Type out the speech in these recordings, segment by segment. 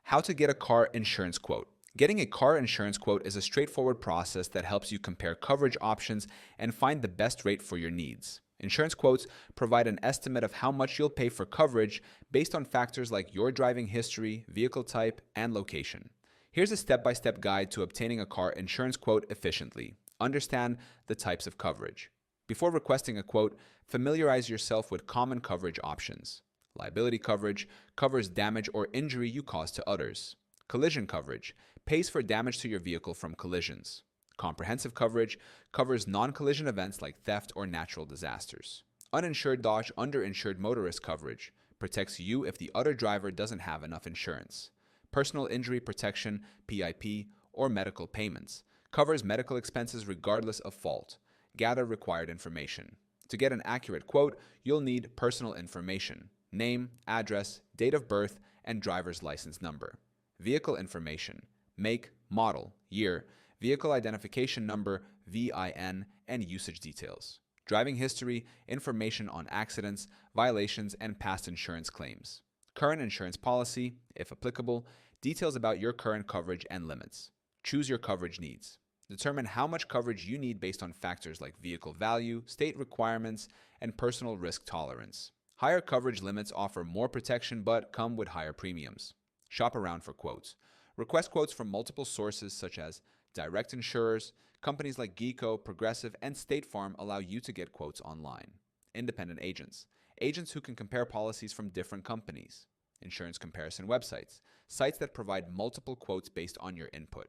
How to get a car insurance quote. Getting a car insurance quote is a straightforward process that helps you compare coverage options and find the best rate for your needs. Insurance quotes provide an estimate of how much you'll pay for coverage based on factors like your driving history, vehicle type, and location. Here's a step-by-step guide to obtaining a car insurance quote efficiently. Understand the types of coverage. Before requesting a quote, familiarize yourself with common coverage options. Liability coverage covers damage or injury you cause to others. Collision coverage pays for damage to your vehicle from collisions. Comprehensive covers non-collision events like theft or natural disasters. Uninsured/underinsured motorist coverage protects you if the other driver doesn't have enough insurance. Personal injury protection, PIP, or medical payments covers medical expenses regardless of fault. Gather required information. To get an accurate quote, you'll need personal information: name, address, date of birth, and driver's license number. Vehicle information: make, model, year, vehicle identification number, VIN, and usage details. Driving history, information on accidents, violations, and past insurance claims. Current insurance policy, if applicable, details about your current coverage and limits. Choose your coverage needs. Determine how much coverage you need based on factors like vehicle value, state requirements, and personal risk tolerance. Higher coverage limits offer more protection but come with higher premiums. Shop around for quotes. Request quotes from multiple sources such as direct insurers. Companies like Geico, Progressive, and State Farm allow you to get quotes online. Independent agents. Agents who can compare policies from different companies. Insurance comparison websites. Sites that provide multiple quotes based on your input.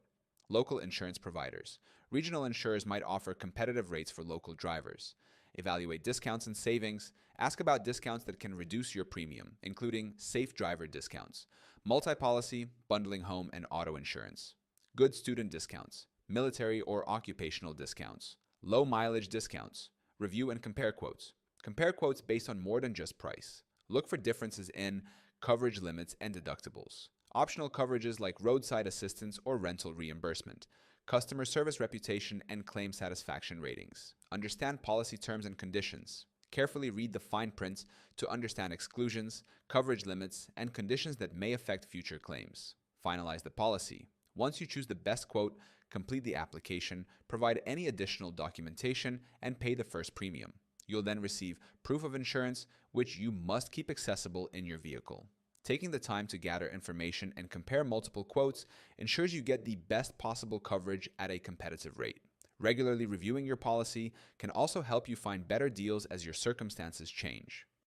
Local insurance providers. Regional insurers might offer competitive rates for local drivers. Evaluate discounts and savings. Ask about discounts that can reduce your premium, including safe driver discounts, multi-policy, bundling home and auto insurance, good student discounts, military or occupational discounts, low mileage discounts. Review and compare quotes. Compare quotes based on more than just price. Look for differences in coverage limits and deductibles. Optional coverages like roadside assistance or rental reimbursement. Customer service reputation and claim satisfaction ratings. Understand policy terms and conditions. Carefully read the fine print to understand exclusions, coverage limits, and conditions that may affect future claims. Finalize the policy. Once you choose the best quote, complete the application, provide any additional documentation, and pay the first premium. You'll then receive proof of insurance, which you must keep accessible in your vehicle. Taking the time to gather information and compare multiple quotes ensures you get the best possible coverage at a competitive rate. Regularly reviewing your policy can also help you find better deals as your circumstances change.